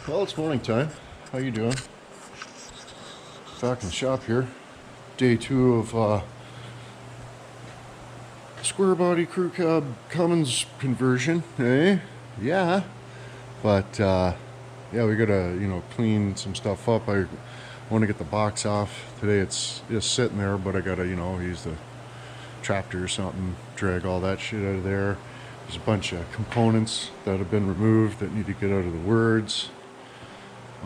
Well, it's morning time. How you doing? Back in the shop here. Day 2 of square body crew cab Cummins conversion, eh? Yeah. But yeah, we gotta clean some stuff up. I want to get the box off today. It's just sitting there, but I gotta use the tractor or something, drag all that shit out of there. There's a bunch of components that have been removed that need to get out of the words.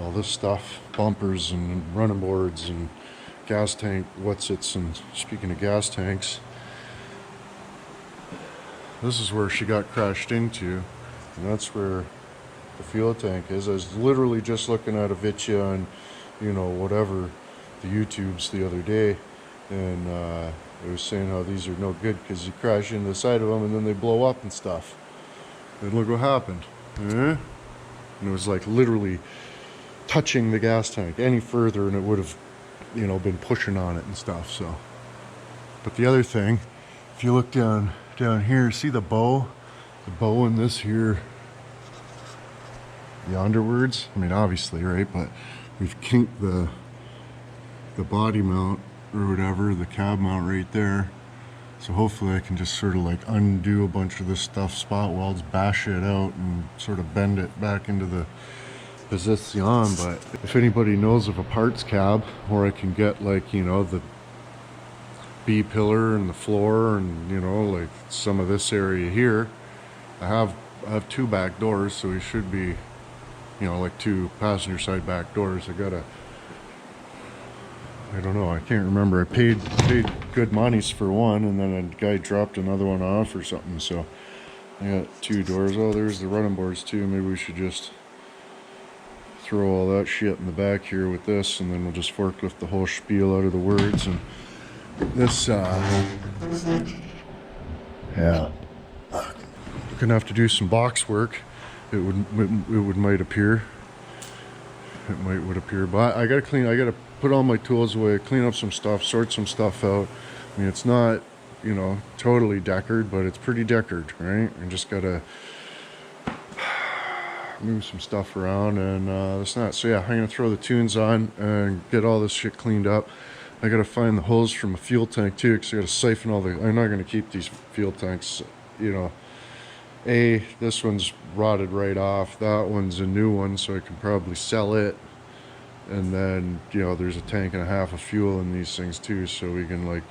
All this stuff, bumpers and running boards and gas tank whatsits. And speaking of gas tanks, this is where she got crashed into, and that's where the fuel tank is. I was literally just looking at a Vitya and whatever, the YouTubes the other day, and it was saying how these are no good because you crash into the side of them and then they blow up and stuff. And look what happened. And it was like literally touching the gas tank any further and it would have been pushing on it and stuff. So, but the other thing, if you look down here, see the bow in this here, the underwards, I mean obviously, right, but we've kinked the body mount or whatever, the cab mount right there. So hopefully I can just sort of like undo a bunch of this stuff, spot welds, bash it out and sort of bend it back into the position. But if anybody knows of a parts cab where I can get like the B pillar and the floor and like some of this area here, I have 2 back doors, so we should be like 2 passenger side back doors. I don't know, I can't remember. I paid good monies for one, and then a guy dropped another one off or something, so I got 2 doors. Oh, there's the running boards too. Maybe we should just throw all that shit in the back here with this, and then we'll just forklift the whole spiel out of the words. And this yeah, gonna have to do some box work. It might appear, but I gotta put all my tools away, clean up some stuff, sort some stuff out. I mean, it's not totally deckered, but it's pretty deckered, right? I just gotta move some stuff around and this and that. So yeah, I'm gonna throw the tunes on and get all this shit cleaned up. I gotta find the hose from a fuel tank too, because I gotta siphon all the, I'm not gonna keep these fuel tanks, this one's rotted right off, that one's a new one, so I can probably sell it. And then there's a tank and a half of fuel in these things too, so we can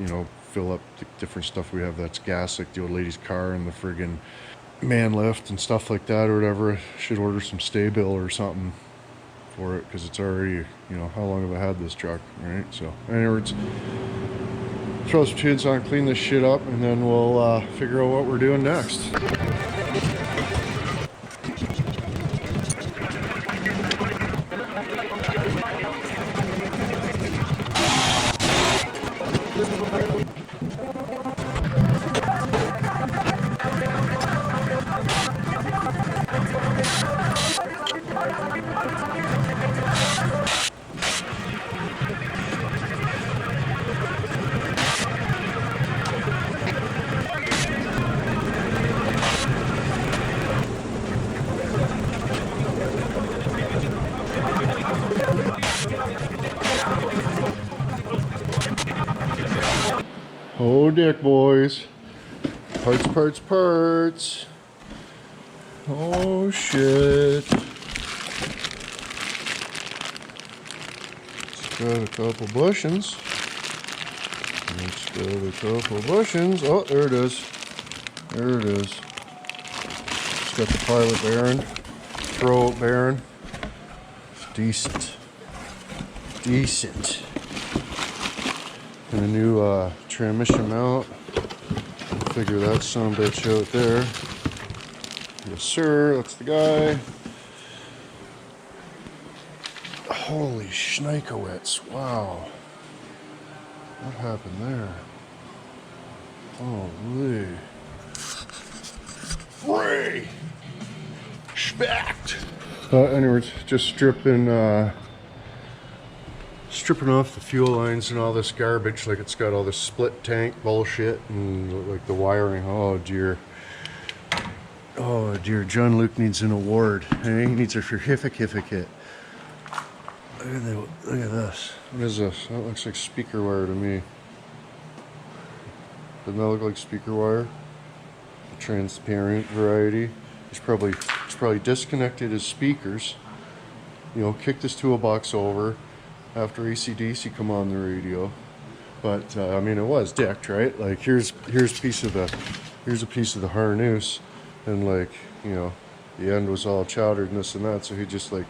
fill up the different stuff we have that's gas, like the old lady's car and the friggin' man lift and stuff like that or whatever. Should order some stay bill or something for it, because it's already, how long have I had this truck, right? So anyways, throw some tunes on, clean this shit up, and then we'll figure out what we're doing next. Oh, dick boys. Parts. Oh, shit. It's got a couple bushings. Oh, there it is. It's got the pilot bearing, throw bearing. Decent. And a new transmission mount. Figure that son of a bitch out there. Yes, sir. That's the guy. Holy schnikowitz. Wow. What happened there? Holy. Ray! Spacked! Anyways, just stripping off the fuel lines and all this garbage. Like, it's got all this split tank bullshit and like the wiring. Oh dear, John Luke needs an award. He needs a certificate. Look at this. What is this? That looks like speaker wire to me. Doesn't that look like speaker wire? The transparent variety. It's probably disconnected his speakers. You know, kicked his toolbox over after AC/DC come on the radio. But I mean, it was decked, right? Like here's a piece of the harness, and like, you know, the end was all chowdered and this and that. So he just like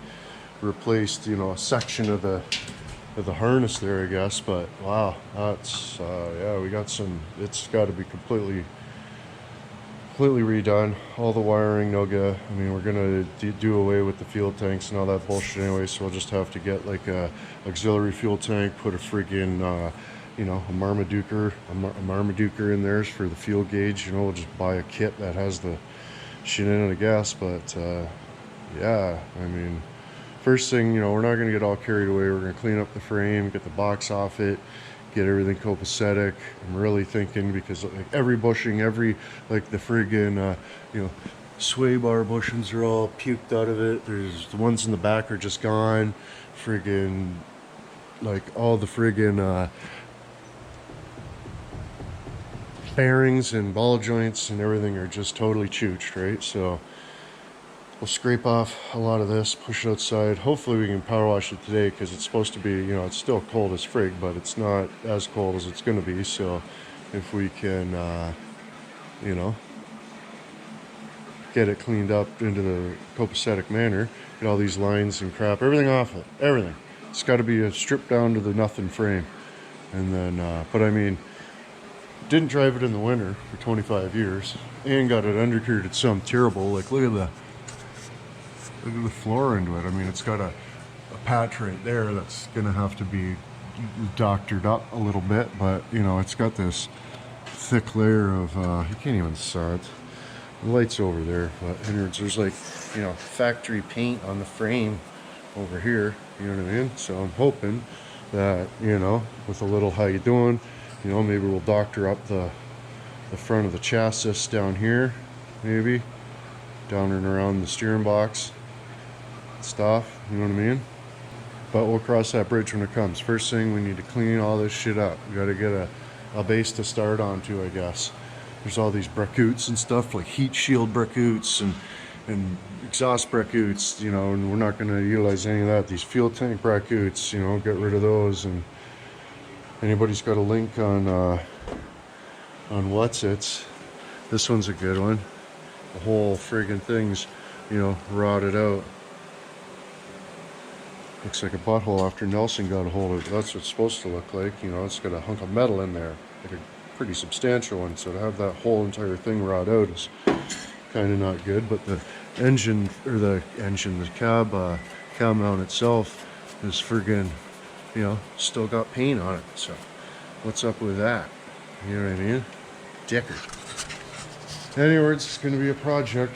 replaced, you know, a section of the harness there, I guess. But wow, that's yeah, we got some. It's got to be completely redone. All the wiring, no good. I mean, we're gonna do away with the fuel tanks and all that bullshit anyway, so we'll just have to get like a auxiliary fuel tank, put a friggin' you know, a Marmaduker in there for the fuel gauge. You know, we'll just buy a kit that has the shit in it, I guess. But yeah, I mean, first thing, you know, we're not gonna get all carried away. We're gonna clean up the frame, get the box off it, get everything copacetic. I'm really thinking, because like every bushing, like the friggin' you know, sway bar bushings are all puked out of it. There's the ones in the back are just gone. Friggin' like all the friggin' bearings and ball joints and everything are just totally chooched, right? So we'll scrape off a lot of this, push it outside. Hopefully we can power wash it today, because it's supposed to be, you know, it's still cold as frig, but it's not as cold as it's going to be. So if we can, you know, get it cleaned up into the copacetic manner, get all these lines and crap, everything off it, everything. It's got to be stripped down to the nothing frame. And then, but I mean, didn't drive it in the winter for 25 years and got it undercarried some terrible, like look at the floor into it. I mean, it's got a patch right there that's gonna have to be doctored up a little bit, but you know, it's got this thick layer of you can't even saw it. The light's over there, but anyways, there's like, you know, factory paint on the frame over here, you know what I mean? So I'm hoping that, you know, with a little how you doing, you know, maybe we'll doctor up the front of the chassis down here, maybe down and around the steering box stuff, you know what I mean? But we'll cross that bridge when it comes. First thing, we need to clean all this shit up. We got to get a base to start onto, I guess. There's all these brackets and stuff, like heat shield brackets and exhaust brackets, you know, and we're not going to utilize any of that. These fuel tank brackets, you know, get rid of those. And anybody's got a link on what's it's, this one's a good one. The whole friggin' thing's, you know, rotted out. Looks like a butthole after Nelson got a hold of it. That's what it's supposed to look like. You know, it's got a hunk of metal in there, like a pretty substantial one. So to have that whole entire thing rot out is kind of not good. But the engine, or the cab mount itself is friggin', you know, still got paint on it. So what's up with that? You know what I mean? Dicker. Anyways, it's going to be a project.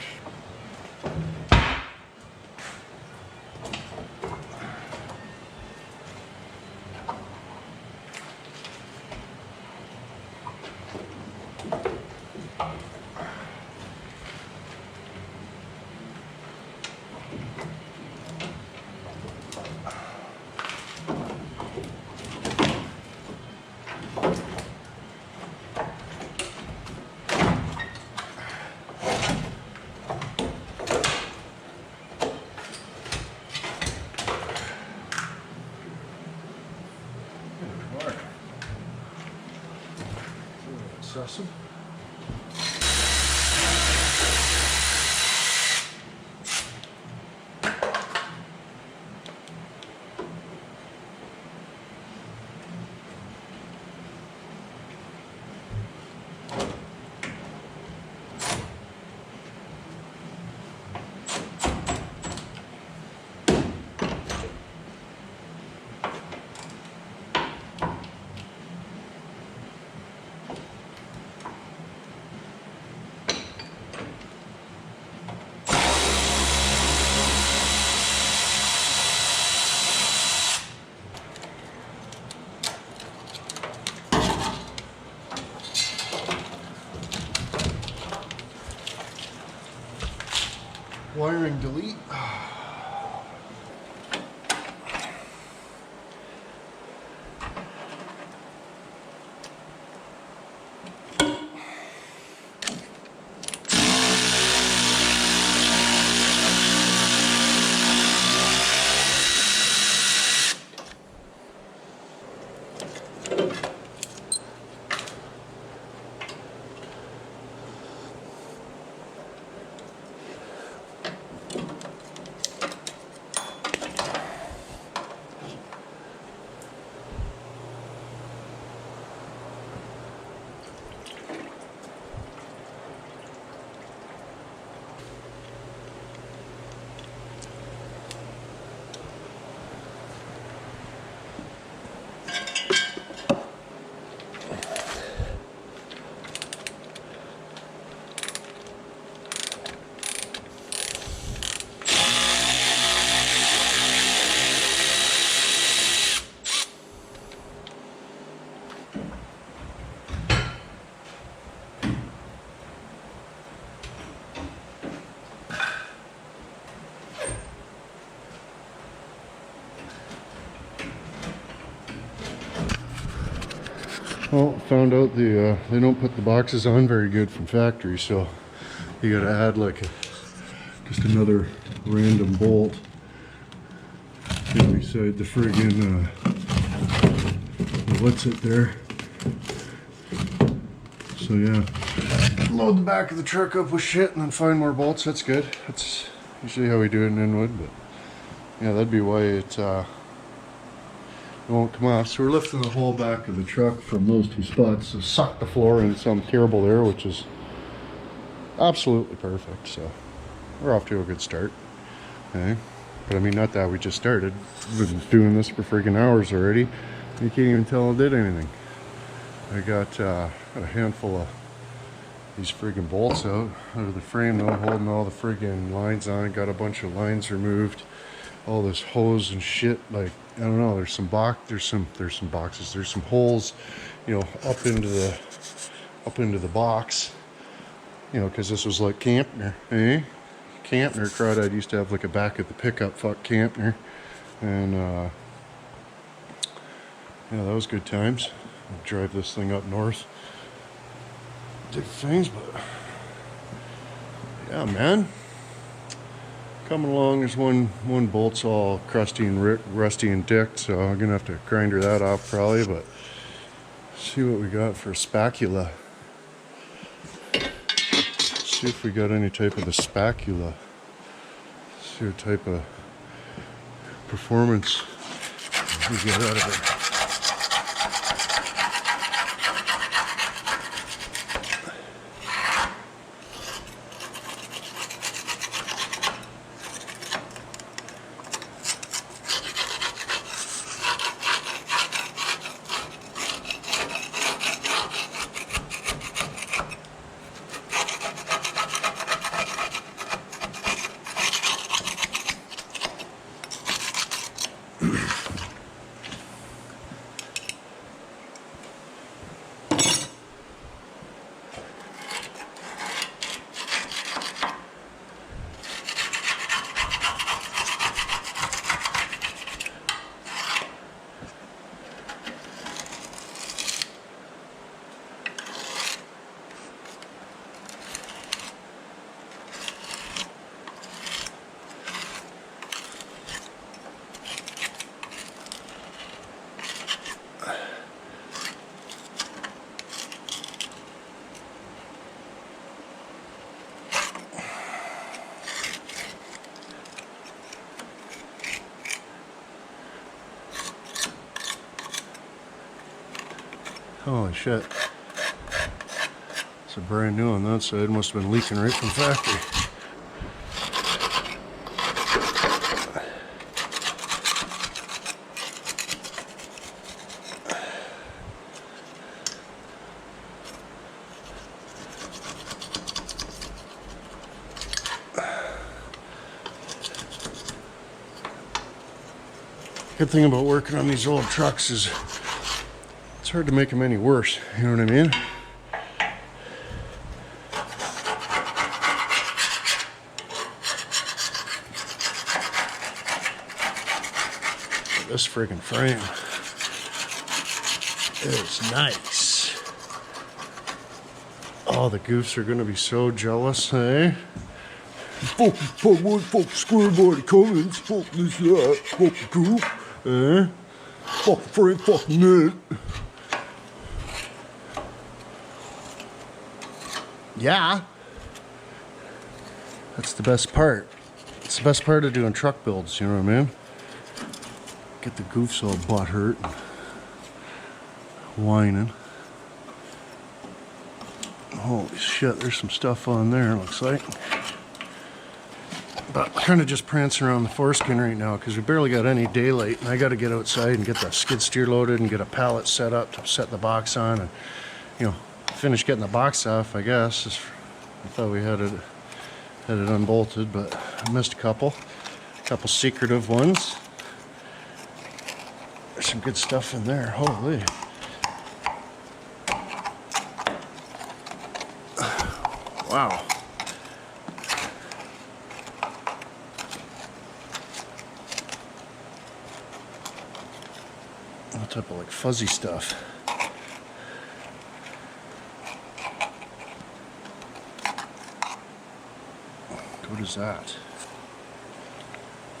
Awesome. Wiring delete. Well, found out they don't put the boxes on very good from factory, so you gotta add like just another random bolt in beside the friggin' what's it there. So yeah, load the back of the truck up with shit and then find more bolts. That's good. That's usually how we do it in Inwood, but yeah, that'd be why it won't come off. So we're lifting the whole back of the truck from those two spots to suck the floor in some terrible air, which is absolutely perfect. So we're off to a good start. Okay. But I mean, not that we just started. We've been doing this for freaking hours already. You can't even tell it did anything. I got a handful of these friggin' bolts out of the frame though, holding all the friggin' lines on. Got a bunch of lines removed. All this hose and shit. Like, I don't know. There's some boxes. There's some holes, you know, up into the box. You know, because this was like Campner, eh? Campner crawdad used to have like a back of the pickup. Fuck Campner, and yeah, that was good times. I'll drive this thing up north, did things, but yeah, man. Coming along, there's one bolt's all crusty and rusty and dicked, so I'm gonna have to grinder that off probably. But see what we got for a spacula. See if we got any type of the spacula. See what type of performance we get out of it. Holy shit. It's a brand new on that side. Must have been leaking right from factory. Good thing about working on these old trucks is it's hard to make them any worse, you know what I mean? This friggin' frame is nice. Oh, the goofs are gonna be so jealous, eh? Fuck one, fuck square body cummins, fuck this, that, fuck goof, eh? Fuck frame, fuck net. Yeah, that's the best part. It's the best part of doing truck builds, you know what I mean? Get the goofs all butt hurt and whining. Holy shit, there's some stuff on there, looks like. But I'm kind of just prancing around the foreskin right now because we barely got any daylight, and I got to get outside and get the skid steer loaded and get a pallet set up to set the box on, and you know, finish getting the box off, I guess. I thought we had it unbolted, but I missed a couple secretive ones. There's some good stuff in there. Holy. Wow. What type of like fuzzy stuff? What is that?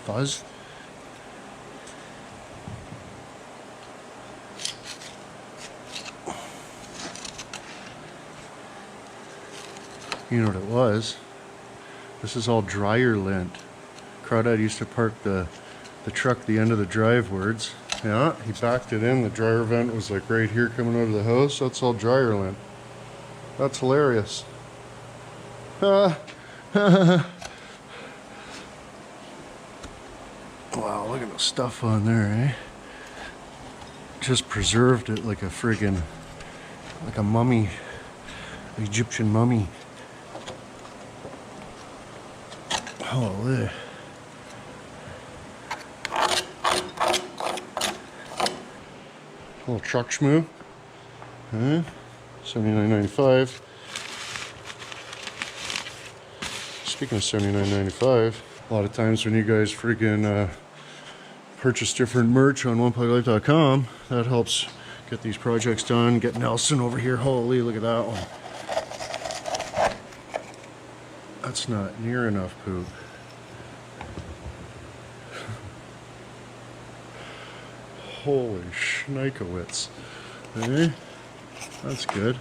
Fuzz? You know what it was? This is all dryer lint. Crawdad used to park the truck at the end of the drive wards. Yeah, he backed it in. The dryer vent was like right here coming out of the house. That's all dryer lint. That's hilarious. Wow, look at the stuff on there, eh? Just preserved it like a friggin', like a mummy, Egyptian mummy. Holy. Little truck schmoo. Huh? $79.95. Speaking of $79.95, a lot of times when you guys friggin' purchase different merch on onepuglife.com, that helps get these projects done. Get Nelson over here. Holy, look at that one. That's not near enough poop. Holy schnikowitz. Eh? That's good.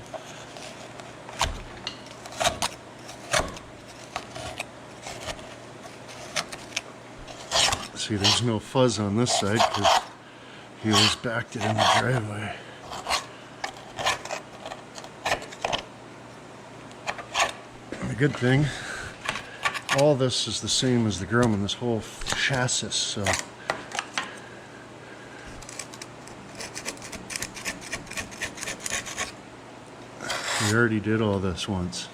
See, there's no fuzz on this side because he always backed it in the driveway. The good thing, all this is the same as the Grumman, this whole chassis, so we already did all this once,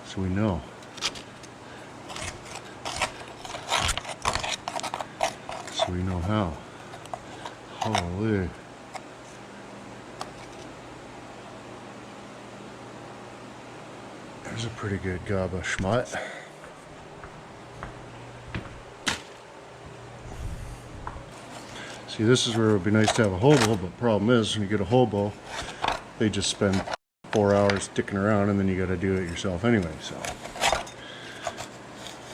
so we know. So we know how. Holy. There's a pretty good gob of schmut. See, this is where it would be nice to have a hobo, but the problem is when you get a hobo, they just spend 4 hours sticking around and then you got to do it yourself anyway, so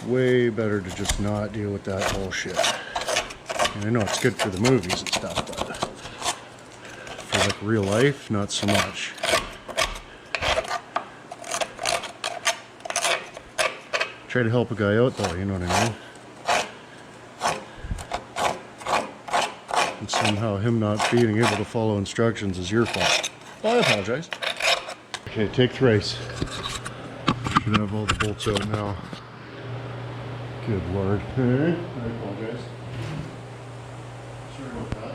way better to just not deal with that bullshit. And I know it's good for the movies and stuff, but for like real life, not so much. Try to help a guy out though, you know what I mean? And somehow him not being able to follow instructions is your fault. Well, I apologize. Okay, take thrice. Should have all the bolts out now. Good lord. I apologize. Sorry about that.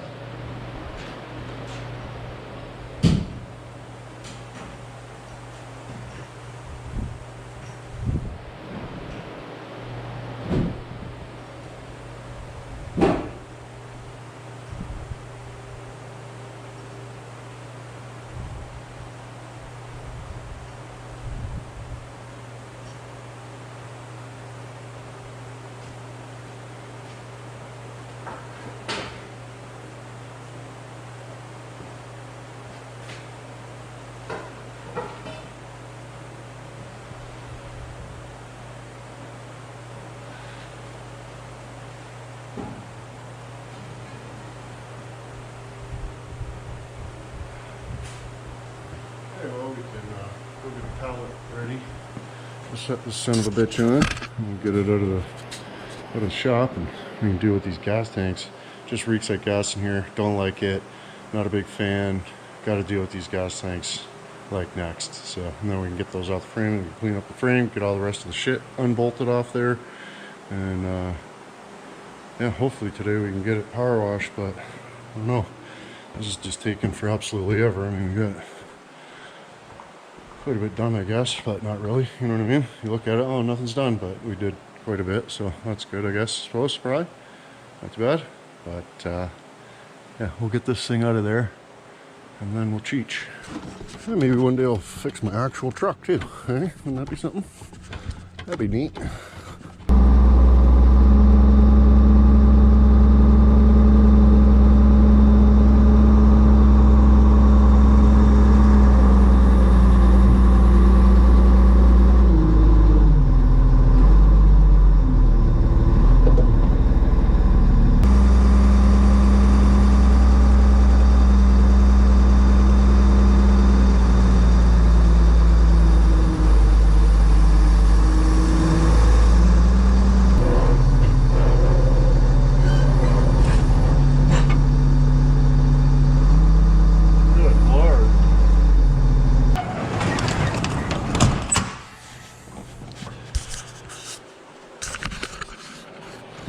Pallet ready. We'll set this son of a bitch on and get it out of the shop, and we can do with these gas tanks. Just reeks like gas in here. Don't like it. Not a big fan. Got to deal with these gas tanks like next. So and then we can get those off the frame and clean up the frame, get all the rest of the shit unbolted off there, and yeah, hopefully today we can get it power washed. But I don't know. This is just taking for absolutely ever. I mean, we got quite a bit done, I guess, but not really, you know what I mean? You look at it, oh, nothing's done, but we did quite a bit, so that's good, I guess, suppose, probably. Not too bad, but yeah, we'll get this thing out of there, and then we'll cheech. And maybe one day I'll fix my actual truck, too, eh? Wouldn't that be something? That'd be neat.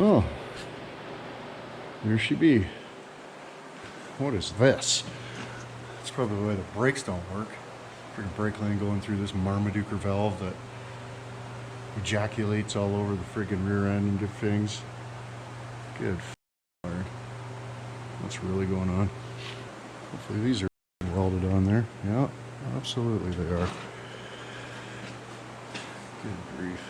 Oh, there she be. What is this? That's probably why the brakes don't work. Freaking brake line going through this Marmaduke valve that ejaculates all over the friggin' rear end and different things. Good Lord. What's really going on? Hopefully these are welded on there. Yeah, absolutely they are. Good grief.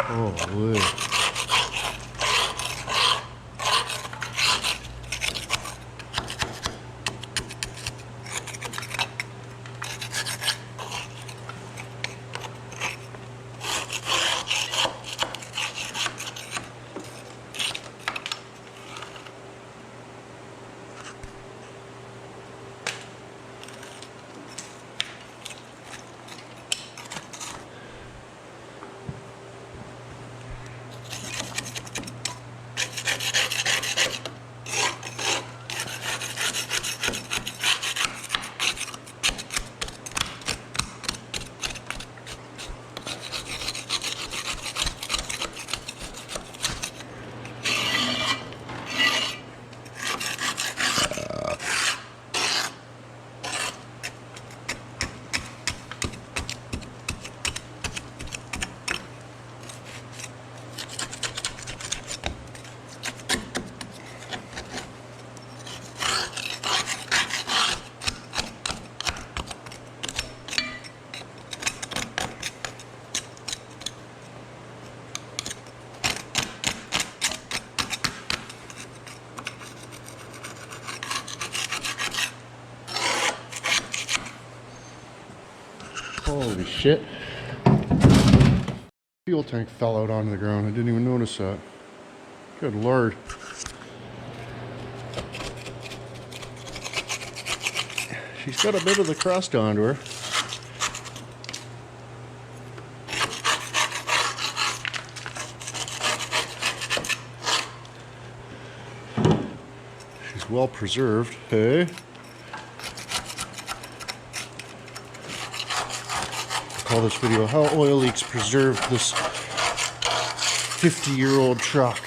Holy. Holy shit. Fuel tank fell out onto the ground. I didn't even notice that. Good Lord. She's got a bit of the crust onto her. She's well preserved, hey? Call this video how oil leaks preserved this 50-year-old truck.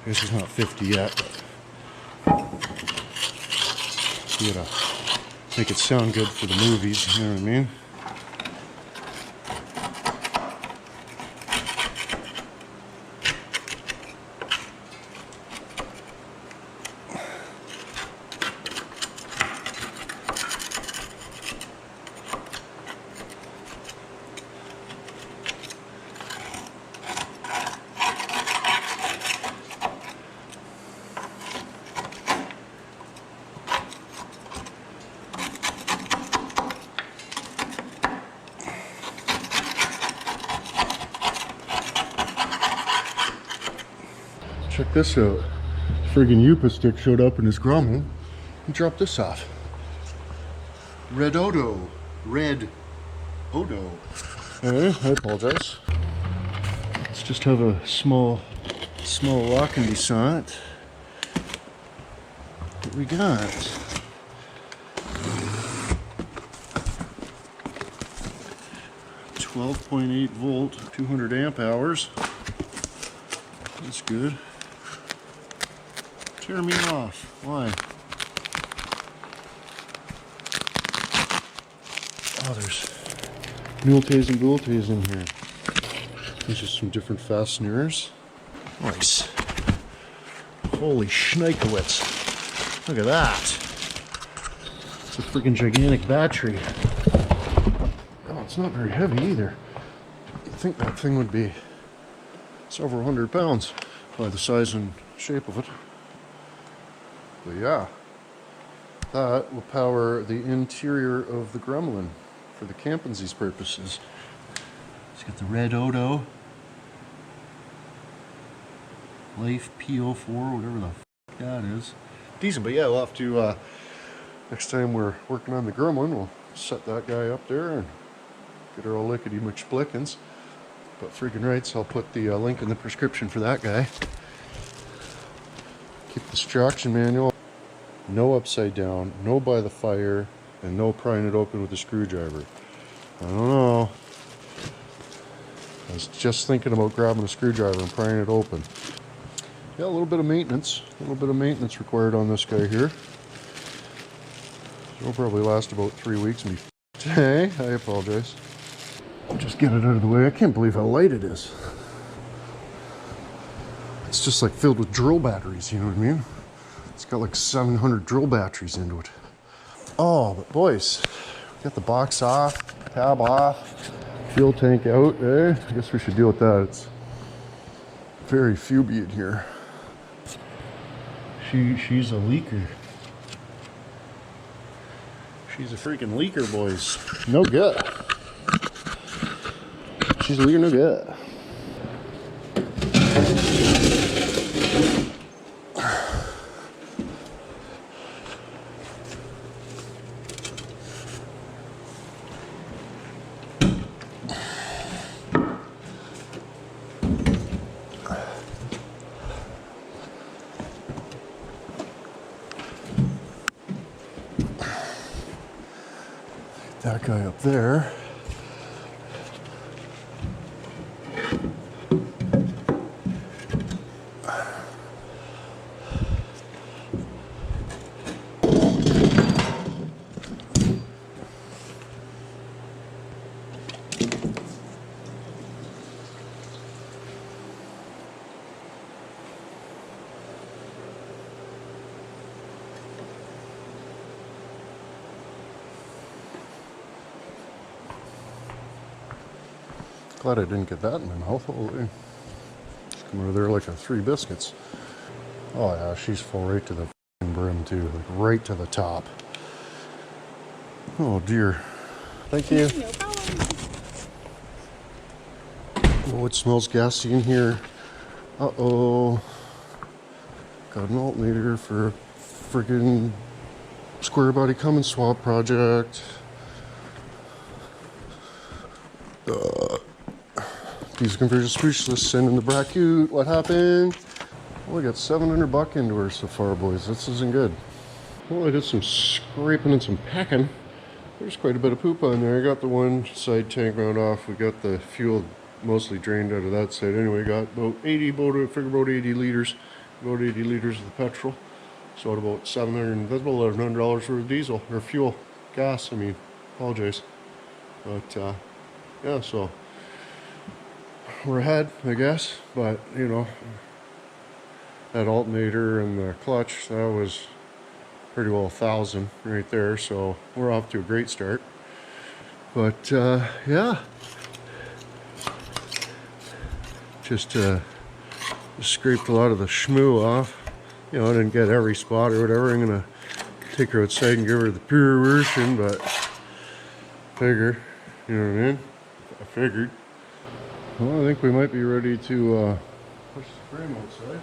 This is not 50 yet, but you gotta make it sound good for the movies, you know what I mean? Check this out. Friggin' Yupa stick showed up in his Grumman and dropped this off. Red Odo. Red Odo. Hey, I apologize. Let's just have a small walk and descent. What we got? .8 volt, 200 amp hours. That's good. Tear me off. Why? Oh, there's mule-tays and bull-tays in here. These are some different fasteners. Nice. Holy schnikowitz. Look at that. It's a freaking gigantic battery. Oh, it's not very heavy either. I think that thing would be several hundred pounds by the size and shape of it. But yeah, that will power the interior of the Gremlin for the campingsies purposes. Let's get the red Odo. Life P04, whatever the f that is. Decent, but yeah, we'll have to, next time we're working on the Gremlin, we'll set that guy up there and get her all lickety McSplickins. But freaking rights, I'll put the link in the prescription for that guy. Keep the instruction manual. No upside down, no by the fire, and no prying it open with a screwdriver. I don't know. I was just thinking about grabbing a screwdriver and prying it open. Yeah, a little bit of maintenance. A little bit of maintenance required on this guy here. It'll probably last about 3 weeks and be hey, I apologize. Just get it out of the way. I can't believe how light it is. It's just like filled with drill batteries, you know what I mean? It's got like 700 drill batteries into it. Oh, but boys, got the box off, tab off, fuel tank out. I guess we should deal with that. It's very fuby in here. She's a leaker. She's a freaking leaker, boys. No good. She's a leaker, no good. That guy up there. Glad I didn't get that in my mouth. Holy. It's coming over there like a 3 biscuits. Oh yeah, she's full right to the brim too, like right to the top. Oh dear. Thank you. No problem. Oh, it smells gassy in here. Uh-oh. Got an alternator for a friggin' square body Cummins swap project. These conversion speechless, sending the bracute. What happened? Well, I got 700 buck into her so far, boys. This isn't good. Well, I did some scraping and some packing. There's quite a bit of poop on there. I got the one side tank round off. We got the fuel mostly drained out of that side. Anyway, got about 80, figure about 80 liters. About 80 liters of the petrol. So at about 700, that's about $1,100 worth of diesel, or fuel, gas, I mean, apologize. But, yeah, so we're ahead, I guess, but you know, that alternator and the clutch, that was pretty well 1,000 right there, so we're off to a great start. But yeah, just scraped a lot of the schmoo off. You know, I didn't get every spot or whatever. I'm gonna take her outside and give her the pure version, but figure, you know what I mean? I figured. Well, I think we might be ready to push the frame outside.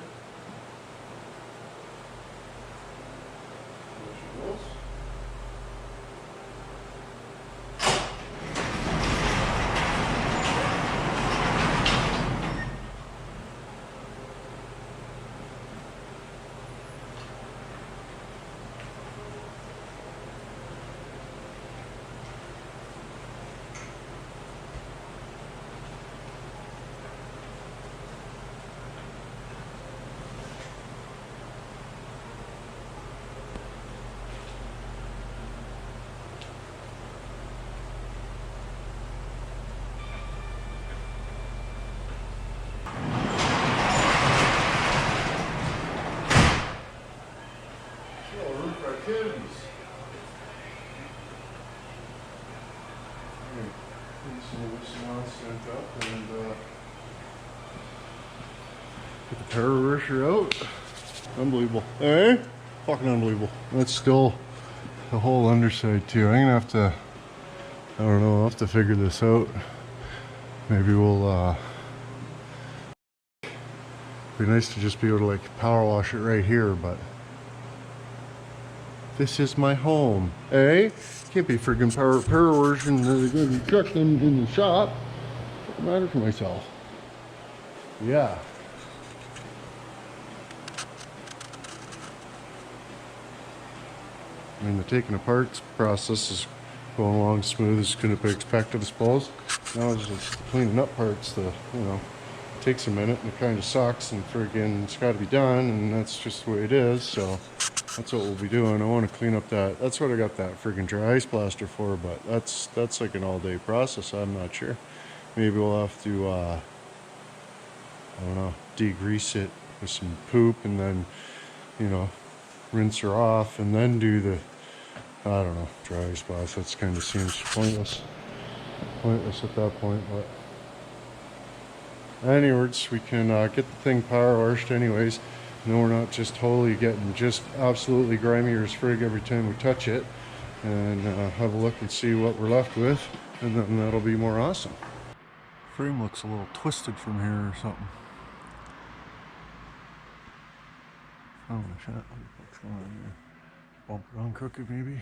Get the power washer out. Unbelievable. Eh? Fucking unbelievable. That's still the whole underside too. I'm gonna have to, I don't know, I'll have to figure this out. Maybe we'll, be nice to just be able to like power wash it right here, but this is my home. Eh? Can't be friggin' power washing the truck in the shop. What's the matter for myself? Yeah. I mean, the taking apart process is going along smooth as could be expected, I suppose. Now it's just cleaning up parts that, you know, it takes a minute and it kind of sucks and friggin' it's got to be done, and that's just the way it is. So that's what we'll be doing. I want to clean up that. That's what I got that friggin' dry ice blaster for, but that's like an all-day process. I'm not sure. Maybe we'll have to, I don't know, degrease it with some poop and then, you know, rinse her off and then do the, I don't know, dry ice bath. That kind of seems pointless at that point. But anyways, we can get the thing power washed anyways. No, we're not just totally getting just absolutely grimy as frig every time we touch it, and have a look and see what we're left with, and then that'll be more awesome. Frame looks a little twisted from here or something. Oh shit, what's going on here? Bump it on crooked maybe?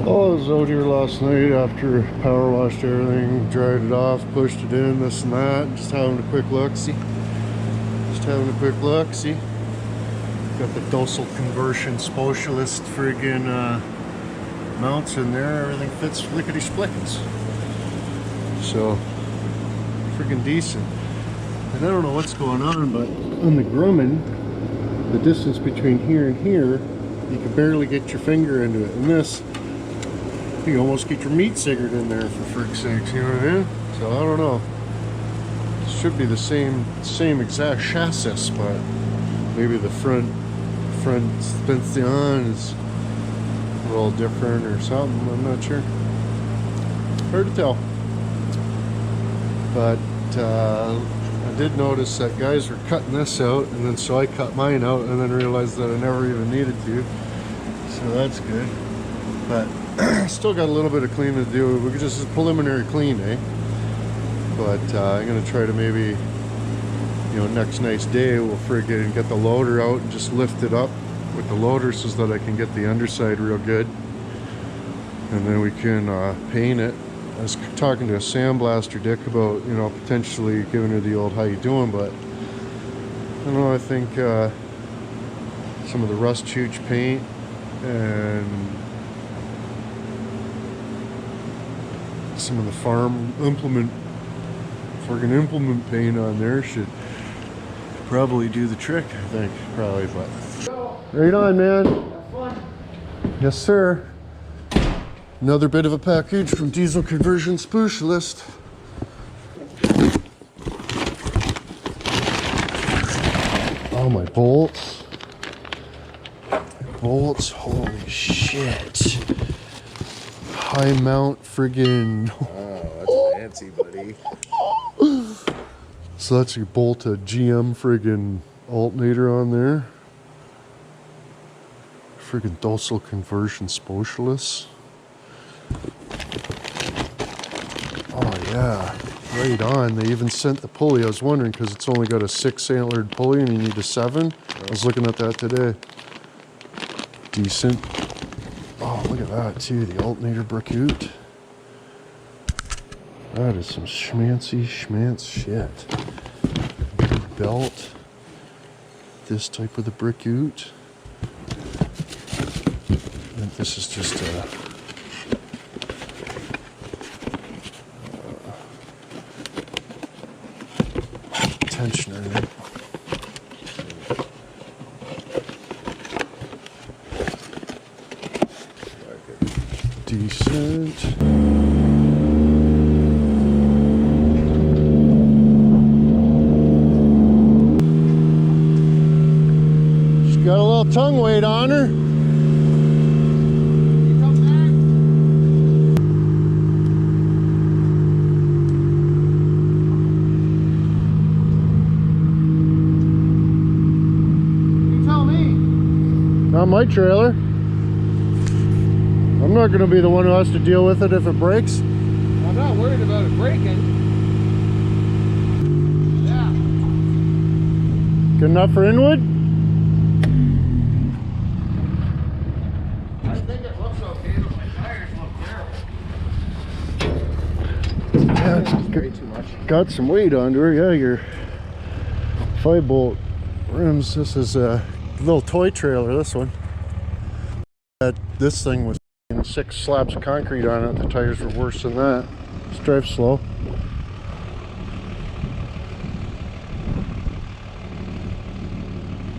Oh, I was out here last night after power washed everything, dried it off, pushed it in, this and that, just having a quick look-see. Got the docile conversion specialist friggin' mounts in there, everything fits lickety-splickens. So, friggin' decent. And I don't know what's going on, but on the Grumman, the distance between here and here, you can barely get your finger into it. And this, you can almost get your meat cigarette in there, for frick's sakes, you know what I mean? So I don't know. It should be the same exact chassis, but maybe the front suspension is a little different or something. I'm not sure. Hard to tell. But I did notice that guys were cutting this out, and then so I cut mine out, and then realized that I never even needed to. So that's good. But still got a little bit of cleaning to do. We could just a preliminary clean, eh? But I'm gonna try to maybe, you know, next nice day we'll friggin' get the loader out and just lift it up with the loader so that I can get the underside real good, and then we can paint it. I was talking to a sandblaster Dick about, you know, potentially giving her the old how you doing, but I don't know, I think some of the rust chooch paint and some of the farm implement paint on there should probably do the trick, I think, probably. But right on, man. Yes, sir. Another bit of a package from Diesel Conversion Specialist. Oh, my bolts. Bolts, holy shit. High mount friggin'. Oh, that's fancy, buddy. So that's your bolted GM friggin' alternator on there. Friggin' docile conversion specialist. Oh yeah, right on. They even sent the pulley. I was wondering because it's only got a 6-antlered pulley and you need a 7. I was looking at that today. Decent. Oh, look at that too. The alternator brick out. That is some schmancy schmance shit. Big belt. This type of the brick out. I think this is just a tensioner. Decent. She's got a little tongue weight on her. Not my trailer. I'm not going to be the one who has to deal with it if it breaks. I'm not worried about it breaking. Yeah. Good enough for inwood? I think it looks okay, but my tires look terrible. Yeah, it's Way too much. got some weight onto her. Yeah, your 5-bolt rims. This is a little toy trailer, this one. This thing was 6 slabs of concrete on it. The tires were worse than that. Just drive slow.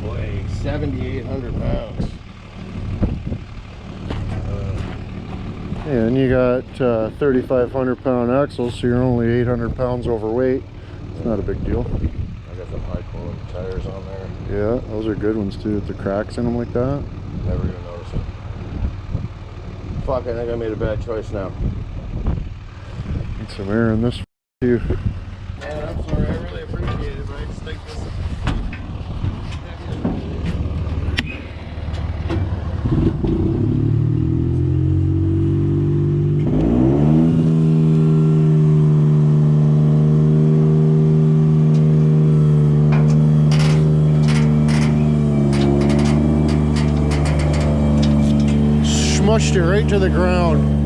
Boy, 7,800 pounds. And you got 3,500 pound axles, so you're only 800 pounds overweight. It's not a big deal. I got some high quality tires on there. Yeah, those are good ones too, with the cracks in them like that. Never even noticed it. Fuck, I think I made a bad choice now. Need some air in this too. Man, I'm sorry, I really appreciate it, but I just think this is... Smushed it right to the ground.